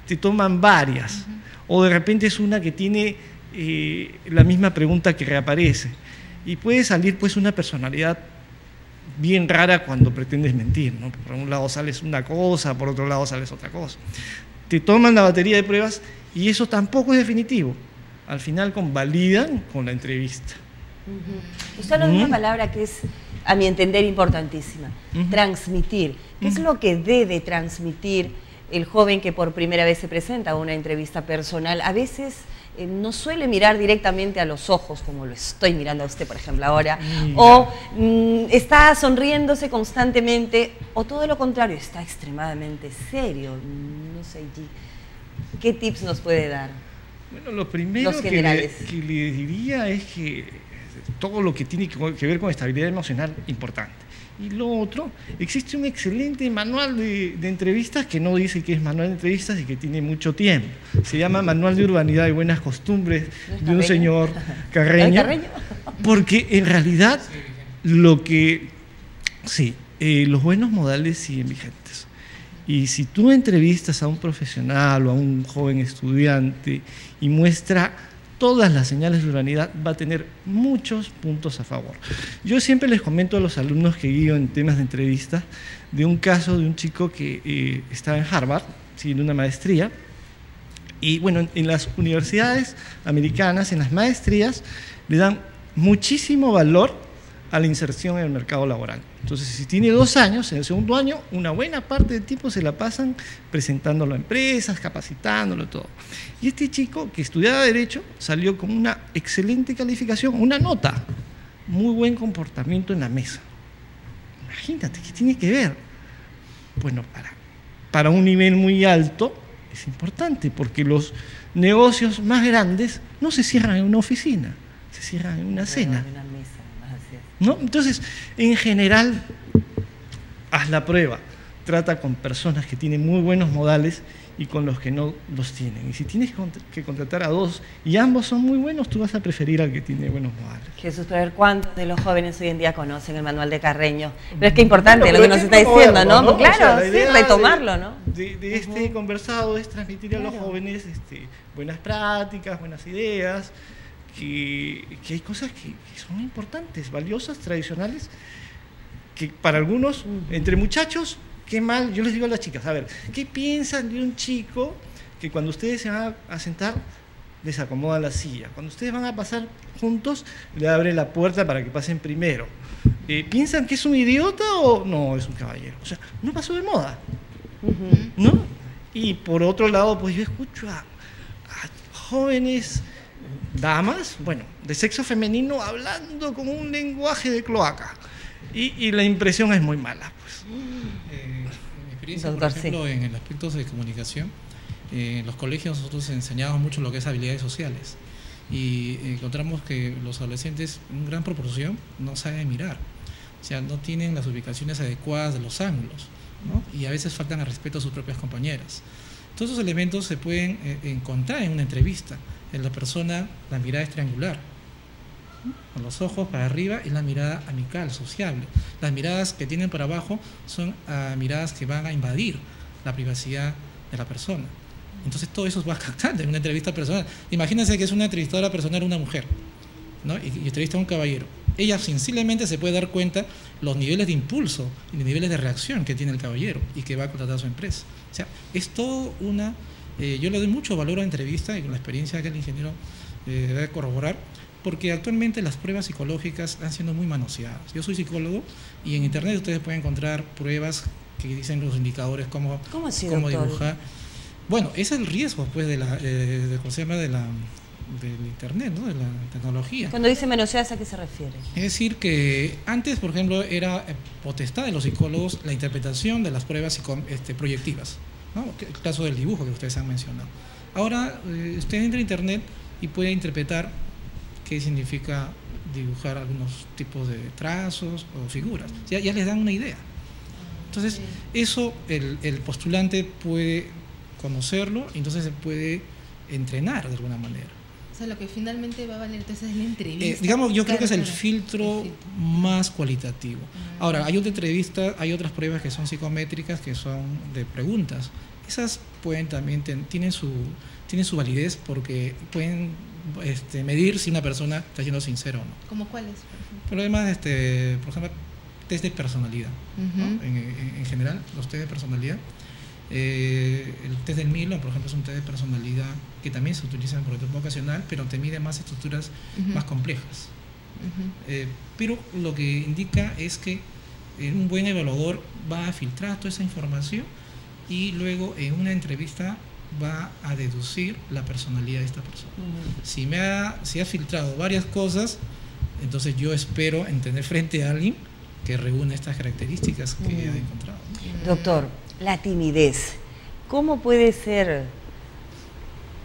te toman varias. O de repente es una que tiene la misma pregunta que reaparece. Y puede salir pues una personalidad bien rara cuando pretendes mentir, ¿no? Por un lado sales una cosa, por otro lado sales otra cosa. Te toman la batería de pruebas y eso tampoco es definitivo. Al final convalidan con la entrevista. Usted habla de una palabra que es, a mi entender, importantísima, transmitir. ¿Qué es lo que debe transmitir el joven que por primera vez se presenta a una entrevista personal? A veces no suele mirar directamente a los ojos, como lo estoy mirando a usted, por ejemplo, ahora, o está sonriéndose constantemente, o todo lo contrario, está extremadamente serio. No sé, ¿qué tips nos puede dar? Bueno, lo primero que le diría es que todo lo que tiene que ver con estabilidad emocional, importante. Y lo otro, existe un excelente manual de entrevistas que no dice que es manual de entrevistas y que tiene mucho tiempo. Se llama Manual de Urbanidad y Buenas Costumbres de un señor Carreño. Porque en realidad los buenos modales siguen vigentes. Y si tú entrevistas a un profesional o a un joven estudiante y muestra todas las señales de urbanidad, va a tener muchos puntos a favor. Yo siempre les comento a los alumnos que guío en temas de entrevistas de un caso de un chico que estaba en Harvard, siguiendo una maestría, y bueno, en las universidades americanas, en las maestrías, le dan muchísimo valor a la inserción en el mercado laboral. Entonces, si tiene 2 años, en el segundo año, una buena parte del tiempo se la pasan presentándolo a empresas, capacitándolo, todo. Y este chico que estudiaba Derecho salió con una excelente calificación, una nota, muy buen comportamiento en la mesa. Imagínate, ¿qué tiene que ver? Bueno, para un nivel muy alto es importante, porque los negocios más grandes no se cierran en una oficina, se cierran en una cena. ¿No? Entonces, en general, haz la prueba, trata con personas que tienen muy buenos modales y con los que no los tienen. Y si tienes que contratar a 2 y ambos son muy buenos, tú vas a preferir al que tiene buenos modales. Jesús, pero a ver, ¿cuántos de los jóvenes hoy en día conocen el manual de Carreño? Pero es que es importante lo que nos está diciendo, ¿no? Claro, o sea, retomarlo, ¿no? De este conversado es transmitir a los jóvenes buenas prácticas, buenas ideas, que hay cosas que son importantes, valiosas, tradicionales, que para algunos, entre muchachos, qué mal. Yo les digo a las chicas, a ver, ¿qué piensan de un chico que cuando ustedes se van a sentar, les acomoda la silla? Cuando ustedes van a pasar juntos, le abre la puerta para que pasen primero. ¿Piensan que es un idiota o no es un caballero? O sea, no pasó de moda, ¿no? Y por otro lado, pues yo escucho a jóvenes damas, bueno, de sexo femenino, hablando con un lenguaje de cloaca. Y la impresión es muy mala, pues. En mi experiencia, por ejemplo, en el aspecto de comunicación, en los colegios nosotros enseñamos mucho lo que es habilidades sociales. Y encontramos que los adolescentes, en gran proporción, no saben mirar. O sea, no tienen las ubicaciones adecuadas de los ángulos, ¿no? Y a veces faltan al respeto a sus propias compañeras. Todos esos elementos se pueden encontrar en una entrevista. En la persona, la mirada es triangular, con los ojos para arriba es la mirada amical, sociable. Las miradas que tienen para abajo son miradas que van a invadir la privacidad de la persona. Entonces todo eso va captando en una entrevista personal. Imagínense que es una entrevistadora personal una mujer, ¿no? y entrevista a un caballero. Ella sencillamente se puede dar cuenta los niveles de impulso y los niveles de reacción que tiene el caballero y que va a contratar a su empresa. O sea, es todo una... yo le doy mucho valor a la entrevista y con la experiencia que el ingeniero debe corroborar, porque actualmente las pruebas psicológicas están siendo muy manoseadas. Yo soy psicólogo y en internet ustedes pueden encontrar pruebas que dicen los indicadores, cómo dibujar. Bueno, es el riesgo pues ¿cómo se llama? Del internet, ¿no? De la tecnología. Cuando dice manoseadas, ¿a qué se refiere? Es decir, que antes, por ejemplo, era potestad de los psicólogos la interpretación de las pruebas proyectivas, ¿no? El caso del dibujo que ustedes han mencionado. Ahora, usted entra a internet y puede interpretar qué significa dibujar algunos tipos de trazos o figuras. Ya les dan una idea. Entonces, eso el postulante puede conocerlo, y entonces se puede entrenar de alguna manera. O sea, lo que finalmente va a valer entonces es la entrevista. Digamos, yo creo que es el filtro más cualitativo. Ahora, hay otras pruebas que son psicométricas, que son de preguntas. Esas pueden también tienen su validez porque pueden medir si una persona está siendo sincera o no. ¿Cómo cuáles, por ejemplo? Problemas, por ejemplo, test de personalidad, ¿no? En general, los test de personalidad. El test del Milo, por ejemplo, es un test de personalidad que también se utiliza en prototipado vocacional, pero te mide más estructuras más complejas. Pero lo que indica es que un buen evaluador va a filtrar toda esa información y luego en una entrevista va a deducir la personalidad de esta persona. Si ha filtrado varias cosas, entonces yo espero tener frente a alguien que reúne estas características que he encontrado. Doctor, la timidez, ¿cómo puede ser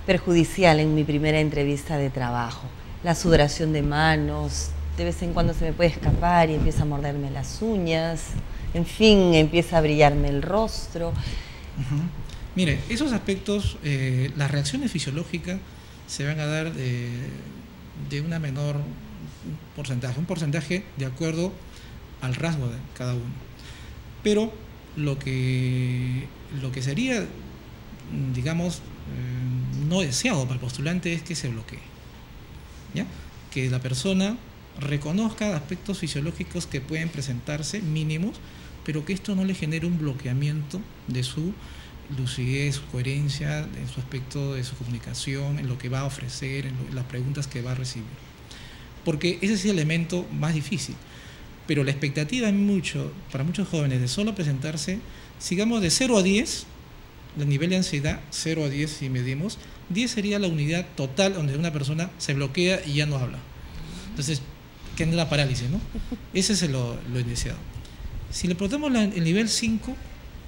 perjudicial en mi primera entrevista de trabajo? La sudoración de manos, de vez en cuando se me puede escapar y empieza a morderme las uñas, en fin, empieza a brillarme el rostro. Mire, esos aspectos, las reacciones fisiológicas se van a dar de una menor porcentaje, un porcentaje de acuerdo al rasgo de cada uno. Pero lo que sería, digamos, no deseado para el postulante es que se bloquee, ¿ya? Que la persona reconozca aspectos fisiológicos que pueden presentarse mínimos, pero que esto no le genere un bloqueamiento de su lucidez, su coherencia, en su aspecto de su comunicación, en lo que va a ofrecer, en las preguntas que va a recibir. Porque ese es el elemento más difícil. Pero la expectativa para muchos jóvenes de solo presentarse, sigamos de 0 a 10, el nivel de ansiedad, 0 a 10 si medimos, 10 sería la unidad total donde una persona se bloquea y ya no habla. Entonces, que es la parálisis, ¿no? Ese es lo iniciado. Si le ponemos el nivel 5,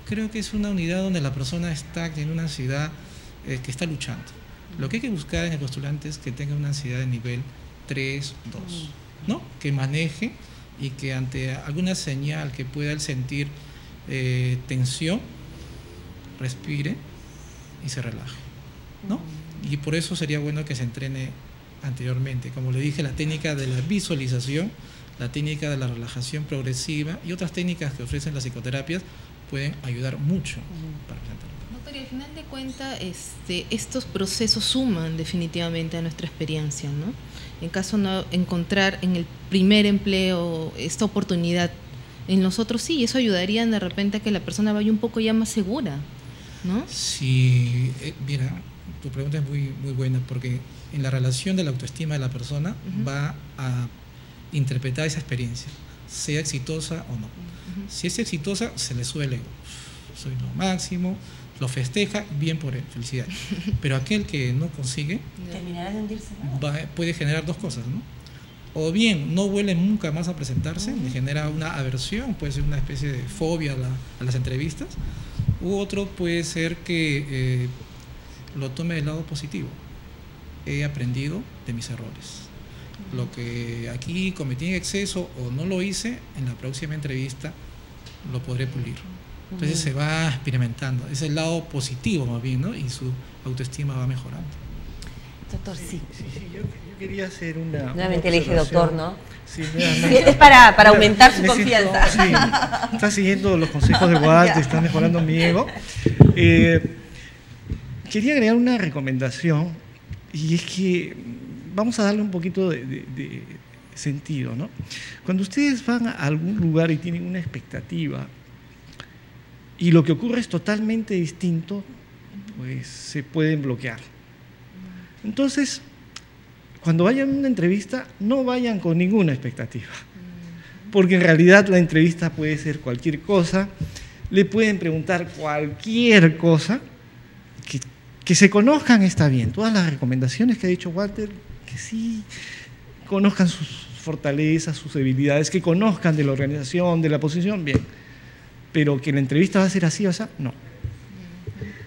creo que es una unidad donde la persona tiene una ansiedad que está luchando. Lo que hay que buscar en el postulante es que tenga una ansiedad de nivel 3, 2, ¿no? Que maneje y que ante alguna señal que pueda él sentir tensión, respire y se relaje, ¿no? Y por eso sería bueno que se entrene anteriormente, como le dije, la técnica de la visualización, la técnica de la relajación progresiva y otras técnicas que ofrecen las psicoterapias pueden ayudar mucho para presentarlo. Doctor, y al final de cuentas, estos procesos suman definitivamente a nuestra experiencia, ¿no? En caso no encontrar en el primer empleo esta oportunidad, en los otros sí, eso ayudaría de repente a que la persona vaya un poco ya más segura, ¿no? Sí, mira, tu pregunta es muy, muy buena, porque en la relación de la autoestima de la persona va a interpretar esa experiencia, sea exitosa o no. Si es exitosa, se le sube el ego. Soy lo máximo, lo festeja, bien por él, felicidades. Pero aquel que no consigue, terminará de hundirse, ¿no? puede generar dos cosas, ¿no? O bien no vuelve nunca más a presentarse, le genera una aversión, puede ser una especie de fobia a las entrevistas, u otro puede ser que lo tome del lado positivo. He aprendido de mis errores. Lo que aquí cometí en exceso o no lo hice, en la próxima entrevista lo podré pulir. Entonces se va experimentando. Es el lado positivo más bien, ¿no? Y su autoestima va mejorando. Doctor, sí. Yo quería hacer una Nuevamente le dije doctor, ¿no? Sí, es para aumentar su confianza. Sí, está siguiendo los consejos de Walter, está mejorando mi ego. Quería agregar una recomendación, y es que vamos a darle un poquito de sentido, ¿no? Cuando ustedes van a algún lugar y tienen una expectativa, y lo que ocurre es totalmente distinto, pues se pueden bloquear. Entonces, cuando vayan a una entrevista, no vayan con ninguna expectativa, porque en realidad la entrevista puede ser cualquier cosa, le pueden preguntar cualquier cosa, que se conozcan está bien. Todas las recomendaciones que ha dicho Walter, que sí conozcan sus fortalezas, sus debilidades, que conozcan de la organización, de la posición, bien. Pero que la entrevista va a ser así o así, no.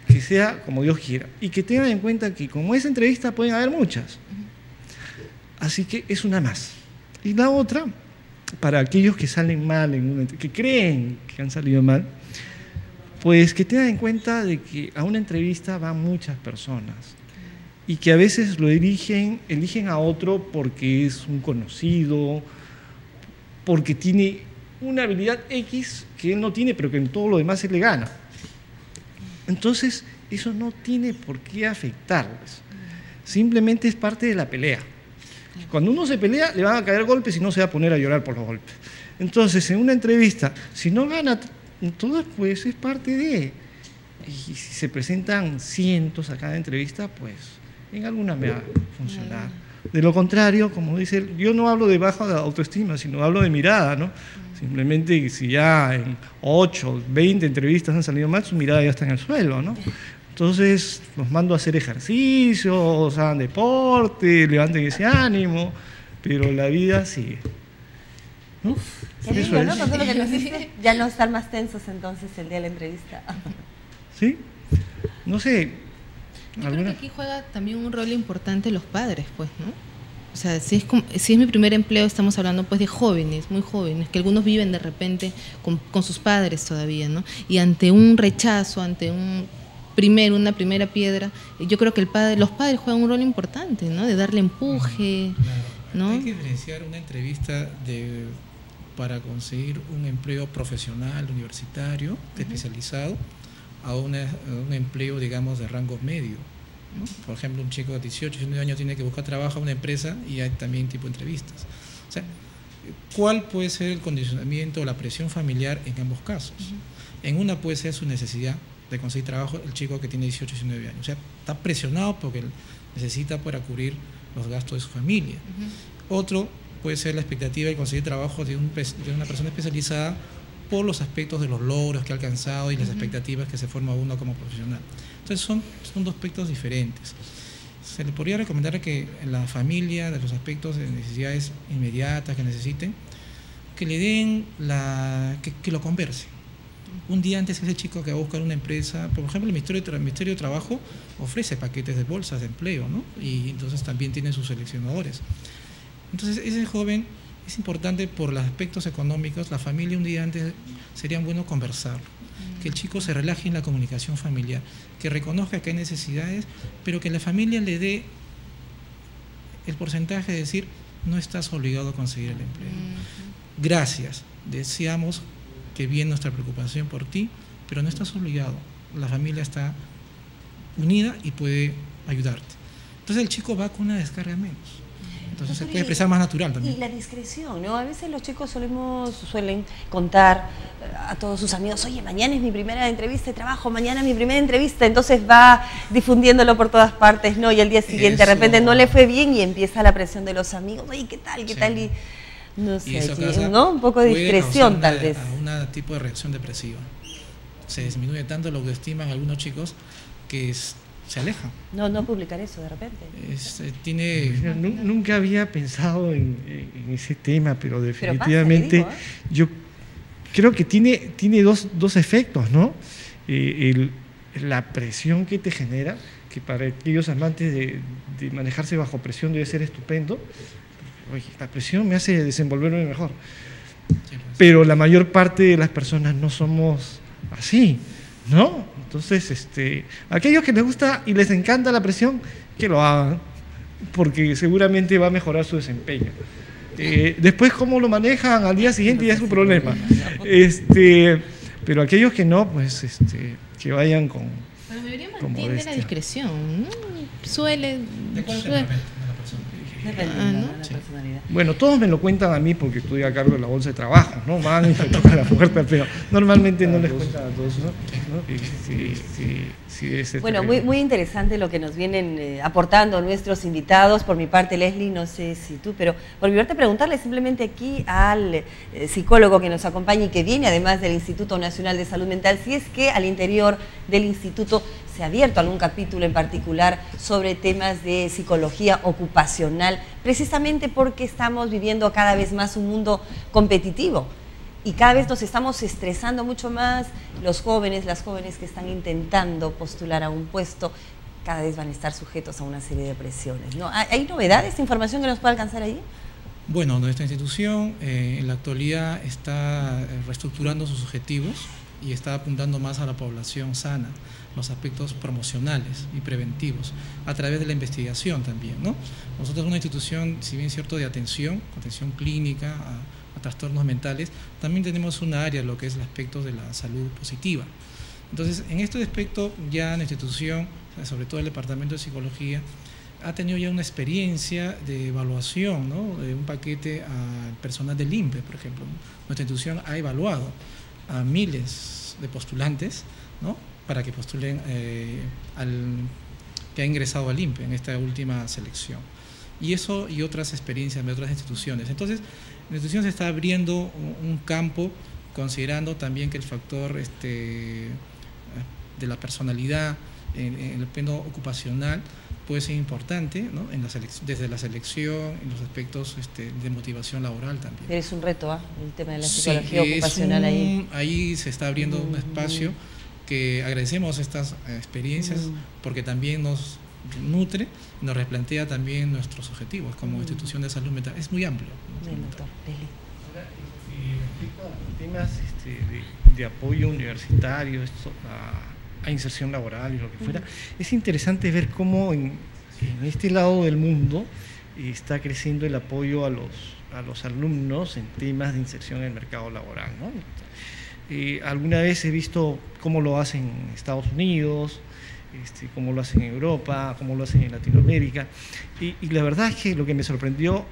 Que sea como Dios quiera. Y que tengan en cuenta que como esa entrevista pueden haber muchas. Así que es una más. Y la otra, para aquellos que salen mal, que creen que han salido mal, pues que tengan en cuenta de que a una entrevista van muchas personas y que a veces eligen a otro porque es un conocido, porque tiene una habilidad X que él no tiene, pero que en todo lo demás él le gana. Entonces, eso no tiene por qué afectarles. Simplemente es parte de la pelea. Cuando uno se pelea, le van a caer golpes y no se va a poner a llorar por los golpes. Entonces, en una entrevista, si no gana todas, pues es parte de. Y si se presentan cientos a cada entrevista, pues en alguna me va a funcionar. De lo contrario, como dice él, yo no hablo de baja autoestima, sino hablo de mirada, ¿no? Simplemente si ya en 8, 20 entrevistas han salido mal, su mirada ya está en el suelo, ¿no? Entonces los mando a hacer ejercicios, hagan deporte, levanten ese ánimo, pero la vida sigue. ¿No? Qué lindo, ¿no? Con todo lo que nos dice, ya no estar más tensos entonces el día de la entrevista. ¿Sí? No sé. Yo creo que aquí juega también un rol importante los padres, pues, ¿no? O sea, si es mi primer empleo, estamos hablando pues de jóvenes, muy jóvenes, que algunos viven de repente con sus padres todavía, ¿no? Y ante un rechazo, ante una primera piedra, yo creo que los padres juegan un rol importante, ¿no? De darle empuje, ¿no? Hay que diferenciar una entrevista para conseguir un empleo profesional, universitario, especializado, a un empleo, digamos, de rango medio, ¿no? Por ejemplo, un chico de 18, 19 años tiene que buscar trabajo a una empresa y hay también tipo de entrevistas. O sea, ¿cuál puede ser el condicionamiento o la presión familiar en ambos casos? En una puede ser su necesidad de conseguir trabajo, el chico que tiene 18, 19 años. O sea, está presionado porque necesita para cubrir los gastos de su familia. Otro puede ser la expectativa de conseguir trabajo de una persona especializada por los aspectos de los logros que ha alcanzado y las expectativas que se forma uno como profesional. Entonces son dos aspectos diferentes. Se le podría recomendar que en la familia, de los aspectos de necesidades inmediatas que necesiten, que le den que lo conversen. Un día antes ese chico que va a buscar una empresa, por ejemplo el Ministerio de Trabajo ofrece paquetes de bolsas de empleo, ¿no? Y entonces también tiene sus seleccionadores. Entonces ese joven es importante por los aspectos económicos, la familia un día antes sería bueno conversar, que el chico se relaje en la comunicación familiar, que reconozca que hay necesidades, pero que la familia le dé el porcentaje de decir, no estás obligado a conseguir el empleo. Gracias, deseamos que bien nuestra preocupación por ti, pero no estás obligado, la familia está unida y puede ayudarte. Entonces el chico va con una descarga menos. Entonces se puede expresar más natural también. Y la discreción, ¿no? A veces los chicos suelen contar a todos sus amigos, oye, mañana es mi primera entrevista de trabajo, mañana es mi primera entrevista, entonces va difundiéndolo por todas partes, ¿no? Y al día siguiente de repente no le fue bien y empieza la presión de los amigos, oye, ¿qué tal? ¿Qué tal? Y no sé, ¿no? Un poco de discreción tal vez. A un tipo de reacción depresiva. Se disminuye tanto la autoestima en algunos chicos que se aleja. No publicar eso de repente. Nunca había pensado en ese tema, pero definitivamente yo creo que tiene dos efectos, ¿no? La presión que te genera, que para aquellos amantes de manejarse bajo presión debe ser estupendo. Oye, la presión me hace desenvolverme mejor. Pero la mayor parte de las personas no somos así, ¿no? Entonces, aquellos que les gusta y les encanta la presión, que lo hagan, porque seguramente va a mejorar su desempeño. Después, cómo lo manejan al día siguiente ya es un problema. Pero aquellos que no, pues, que vayan con... La mayoría mantiene la discreción, ¿no? Suele... Depende ¿no? de la personalidad. Bueno, todos me lo cuentan a mí porque estoy a cargo de la bolsa de trabajo, ¿no? Van y me tocan la puerta, pero normalmente no les cuentan a todos, ¿no? Sí, bueno, muy interesante lo que nos vienen aportando nuestros invitados. Por mi parte, Leslie, no sé si tú, pero por mi parte preguntarle simplemente aquí al psicólogo que nos acompaña y que viene además del Instituto Nacional de Salud Mental, si es que al interior del instituto se ha abierto algún capítulo en particular sobre temas de psicología ocupacional, precisamente porque estamos viviendo cada vez más un mundo competitivo y cada vez nos estamos estresando mucho más. Los jóvenes, las jóvenes que están intentando postular a un puesto, cada vez van a estar sujetos a una serie de presiones, ¿no? ¿Hay novedades, información que nos pueda alcanzar ahí? Bueno, nuestra institución en la actualidad está reestructurando sus objetivos y está apuntando más a la población sana, los aspectos promocionales y preventivos, a través de la investigación también, ¿no? Nosotros somos una institución, si bien es cierto, de atención clínica a trastornos mentales, también tenemos una área, lo que es el aspecto de la salud positiva. Entonces, en este aspecto ya nuestra institución, sobre todo el Departamento de Psicología, ha tenido ya una experiencia de evaluación, ¿no? De un paquete al personal del INPE, por ejemplo. Nuestra institución ha evaluado a miles de postulantes, ¿no? Para que postulen que ha ingresado al INPE en esta última selección. Y eso y otras experiencias de otras instituciones. Entonces, la institución se está abriendo un campo, considerando también que el factor de la personalidad en el plano ocupacional puede ser importante, ¿no? Desde la selección, en los aspectos de motivación laboral también. Es un reto, el tema de la psicología ocupacional ahí. Ahí se está abriendo un espacio que agradecemos estas experiencias porque también nos nutre, nos replantea también nuestros objetivos como institución de salud mental. Es muy amplio. Bien, doctor. Respecto a temas de apoyo universitario, a inserción laboral y lo que fuera, es interesante ver cómo en este lado del mundo está creciendo el apoyo a los alumnos en temas de inserción en el mercado laboral, ¿no? Alguna vez he visto cómo lo hacen en Estados Unidos, cómo lo hacen en Europa, cómo lo hacen en Latinoamérica, y la verdad es que lo que me sorprendió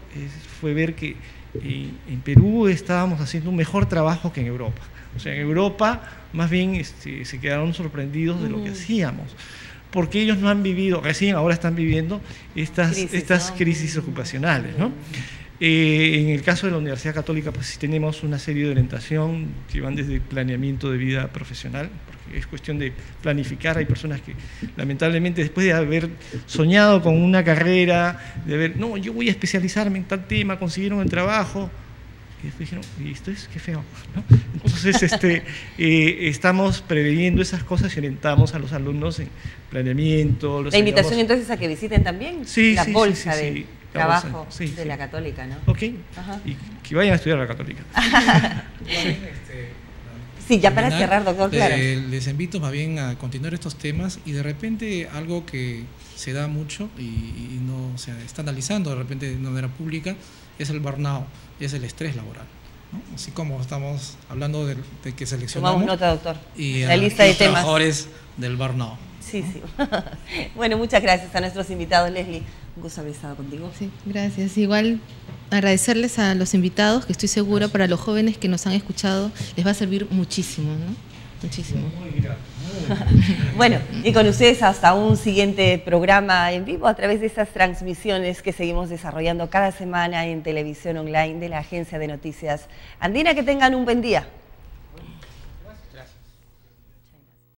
fue ver que en Perú estábamos haciendo un mejor trabajo que en Europa. O sea, en Europa más bien se quedaron sorprendidos de lo que hacíamos, porque ellos no han vivido, recién ahora están viviendo estas crisis ocupacionales, ¿no? En el caso de la Universidad Católica, pues sí tenemos una serie de orientación que van desde planeamiento de vida profesional, porque es cuestión de planificar. Hay personas que lamentablemente después de haber soñado con una carrera, de haber, no, yo voy a especializarme en tal tema, consiguieron el trabajo, y después dijeron, ¿y esto es? Qué feo, ¿no? Entonces, estamos preveyendo esas cosas y orientamos a los alumnos en planeamiento. La invitación entonces a que visiten también la bolsa de trabajo de la Católica, ¿no? Ok, y que vayan a estudiar a la Católica. Sí, ya para cerrar, doctor, claro. Les invito más bien a continuar estos temas y de repente algo que se da mucho y no se está analizando de repente de manera pública es el burnout, es el estrés laboral, ¿no? Así como estamos hablando de que seleccionamos. Tomamos nota, doctor. Y la lista de los temas. Trabajadores del burnout. Sí, sí. Bueno, muchas gracias a nuestros invitados, Leslie. Un gusto haber estado contigo. Sí, gracias. Igual agradecerles a los invitados, que estoy segura para los jóvenes que nos han escuchado les va a servir muchísimo, ¿no? Muchísimo. Bueno, y con ustedes hasta un siguiente programa en vivo a través de estas transmisiones que seguimos desarrollando cada semana en televisión online de la Agencia de Noticias Andina. Que tengan un buen día.